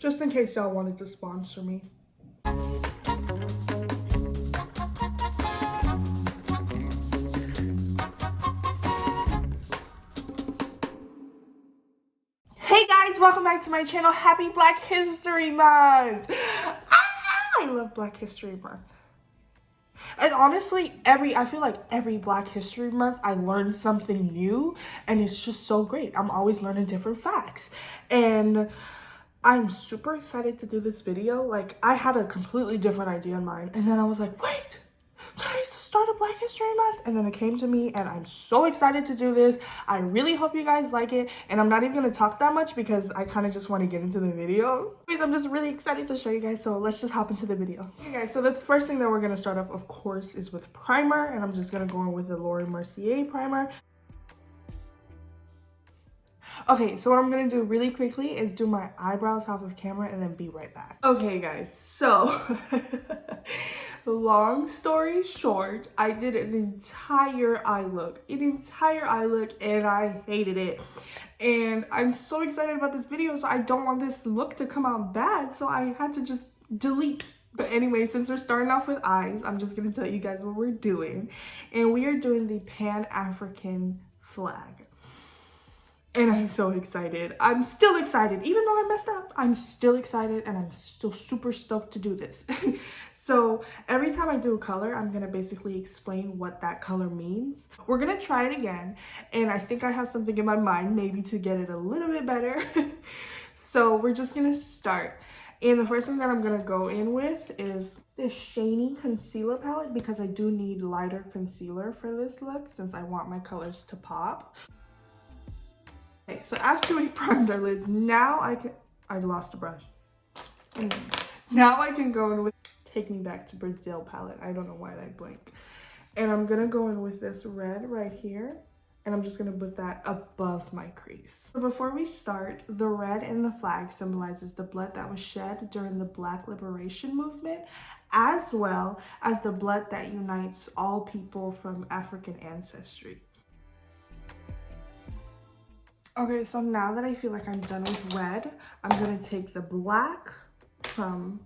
just in case y'all wanted to sponsor me. Hey guys, welcome back to my channel. Happy Black History Month. I love Black History Month. And honestly, I feel like every Black History Month I learn something new, and it's just so great. I'm always learning different facts. And I'm super excited to do this video. Like, I had a completely different idea in mind, and then I was like, wait, today's the start of Black History Month. And then it came to me, and I'm so excited to do this. I really hope you guys like it, and I'm not even gonna talk that much because I kind of just want to get into the video. Anyways, I'm just really excited to show you guys, so let's just hop into the video. Okay guys, so the first thing that we're gonna start off, of course, is with primer, and I'm just gonna go in with the Laura Mercier primer. Okay, so what I'm gonna do really quickly is do my eyebrows off of camera and then be right back. Okay guys, so long story short, I did an entire eye look, and I hated it. And I'm so excited about this video, so I don't want this look to come out bad, so I had to just delete. But anyway, since we're starting off with eyes, I'm just gonna tell you guys what we're doing. And we are doing the Pan-African flag. And I'm so excited. I'm still excited. Even though I messed up, I'm still excited, and I'm still super stoked to do this. So every time I do a color, I'm gonna basically explain what that color means. We're gonna try it again, and I think I have something in my mind, maybe to get it a little bit better. So we're just gonna start. And the first thing that I'm gonna go in with is this Shany concealer palette, because I do need lighter concealer for this look since I want my colors to pop. Okay, so after we primed our lids, now I lost a brush. And now I can go in with Take Me Back to Brazil palette. I don't know why I blanked. And I'm gonna go in with this red right here, and I'm just gonna put that above my crease. So before we start, the red in the flag symbolizes the blood that was shed during the Black Liberation Movement, as well as the blood that unites all people from African ancestry. Okay, so now that I feel like I'm done with red, I'm gonna take the black from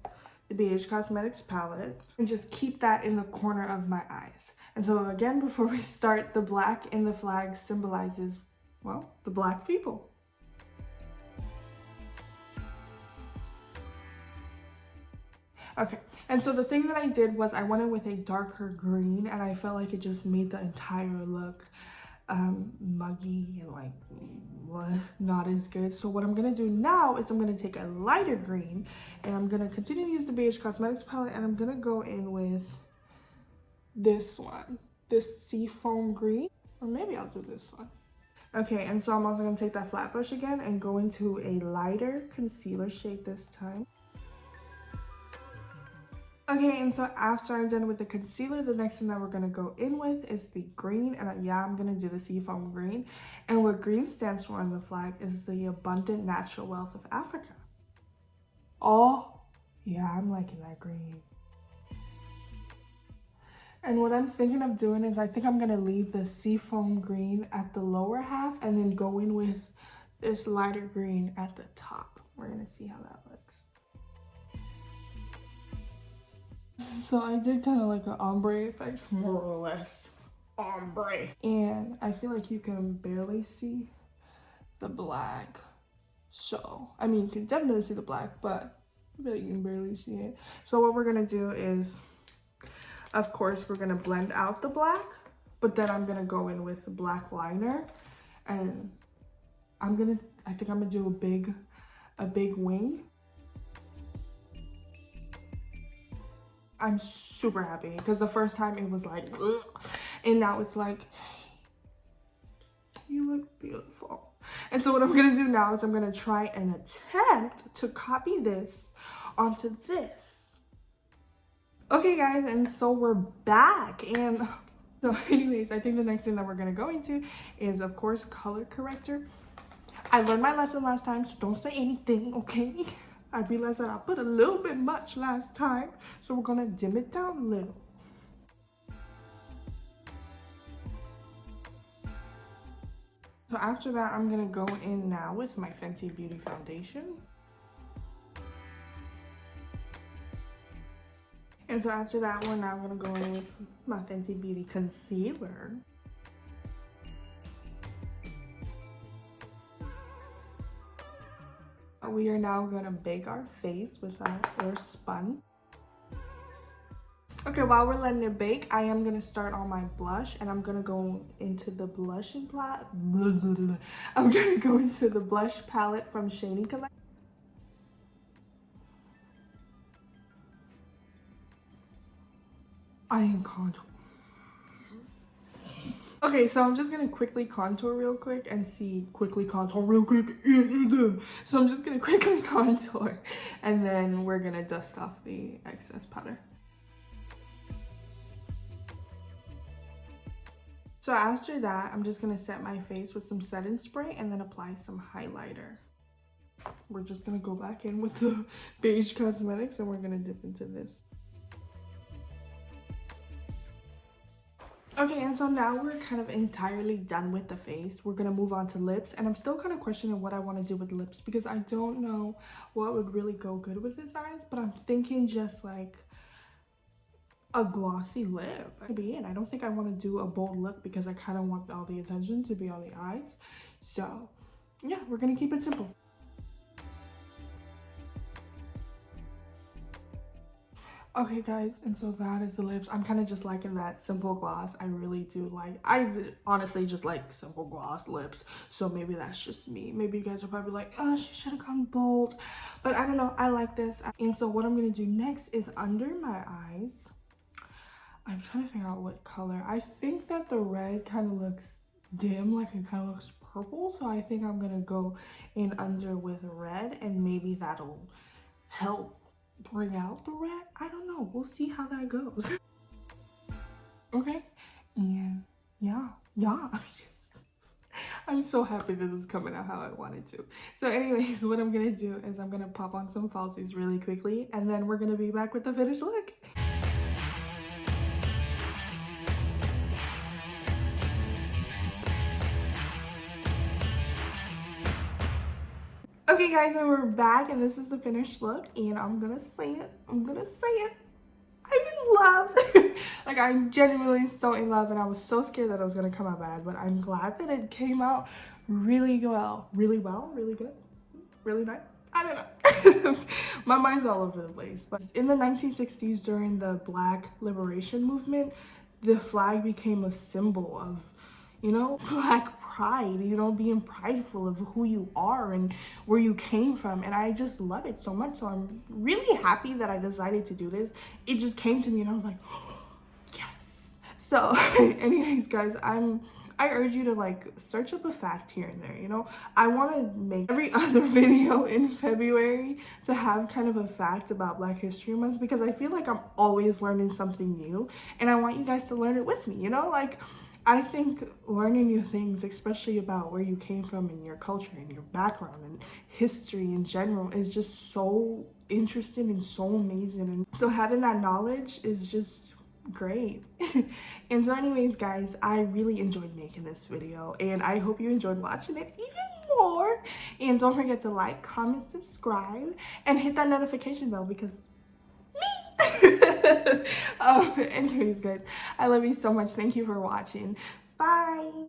the BH Cosmetics palette and just keep that in the corner of my eyes. And so again, before we start, the black in the flag symbolizes, well, the Black people. Okay, and so the thing that I did was I went in with a darker green, and I felt like it just made the entire look muggy and like not as good. So what I'm gonna do now is I'm gonna take a lighter green, and I'm gonna continue to use the BH Cosmetics palette, and I'm gonna go in with this one, this Seafoam green, or maybe I'll do this one. Okay, and so I'm also gonna take that flat brush again and go into a lighter concealer shade this time. Okay, and so after I'm done with the concealer, the next thing that we're gonna go in with is the green, and yeah, I'm gonna do the Seafoam green. And what green stands for on the flag is the abundant natural wealth of Africa. Oh, yeah, I'm liking that green. And what I'm thinking of doing is I think I'm gonna leave the Seafoam green at the lower half and then go in with this lighter green at the top. We're gonna see how that looks. So I did kind of like an ombre effect, more or less. Ombre. And I feel like you can barely see the black. So, I mean, you can definitely see the black, but I feel like you can barely see it. So what we're gonna do is, of course, we're gonna blend out the black, but then I'm gonna go in with the black liner, and I think I'm gonna do a big wing. I'm super happy because the first time it was like, ugh, and now it's like, you look beautiful. And so what I'm gonna do now is I'm gonna try and attempt to copy this onto this. Okay guys, and so we're back. And so anyways, I think the next thing that we're gonna go into is, of course, color corrector. I learned my lesson last time, so don't say anything, okay? I realized that I put a little bit much last time, so we're gonna dim it down a little. So after that, I'm gonna go in now with my Fenty Beauty foundation. And so after that, we're now gonna go in with my Fenty Beauty concealer. We are now gonna bake our face with our Airspun. Okay, while we're letting it bake, I am gonna start on my blush, and I'm gonna go into the blushing palette. I'm gonna go into the blush palette from Shady Collection. I didn't contour. Okay, so I'm just gonna quickly contour real quick and see. Quickly contour real quick. So I'm just gonna quickly contour, and then we're gonna dust off the excess powder. So after that, I'm just gonna set my face with some setting spray and then apply some highlighter. We're just gonna go back in with the Beige Cosmetics and we're gonna dip into this. Okay, and so now we're kind of entirely done with the face. We're gonna move on to lips, and I'm still kind of questioning what I want to do with lips because I don't know what would really go good with this eyes, but I'm thinking just like a glossy lip could be it. I don't think I want to do a bold look because I kind of want all the attention to be on the eyes. So yeah, we're gonna keep it simple. Okay guys, and so that is the lips. I'm kind of just liking that simple gloss. I really do like, I honestly just like simple gloss lips. So maybe that's just me. Maybe you guys are probably like, oh, she should have gone bold. But I don't know, I like this. And so what I'm gonna do next is under my eyes. I'm trying to figure out what color. I think that the red kind of looks dim, like it kind of looks purple. So I think I'm gonna go in under with red, and maybe that'll help bring out the red. I don't know, we'll see how that goes. Okay, and yeah I'm so happy this is coming out how I wanted to. So anyways, what I'm gonna do is I'm gonna pop on some falsies really quickly, and then we're gonna be back with the finished look. Okay guys, and we're back, and this is the finished look, and I'm gonna say it, I'm in love. Like, I'm genuinely so in love, and I was so scared that it was gonna come out bad, but I'm glad that it came out really well, really good, really nice. I don't know. My mind's all over the place. But in the 1960s, during the Black Liberation Movement, the flag became a symbol of, you know, Black pride, you know, being prideful of who you are and where you came from. And I just love it so much. So I'm really happy that I decided to do this. It just came to me and I was like, oh, yes. So anyways, guys, I urge you to like search up a fact here and there, you know. I want to make every other video in February to have kind of a fact about Black History Month, because I feel like I'm always learning something new and I want you guys to learn it with me, you know. Like, I think learning new things, especially about where you came from and your culture and your background and history in general, is just so interesting and so amazing. And so having that knowledge is just great. And so anyways, guys, I really enjoyed making this video and I hope you enjoyed watching it even more. And don't forget to like, comment, subscribe, and hit that notification bell because anyways, guys, I love you so much. Thank you for watching. Bye.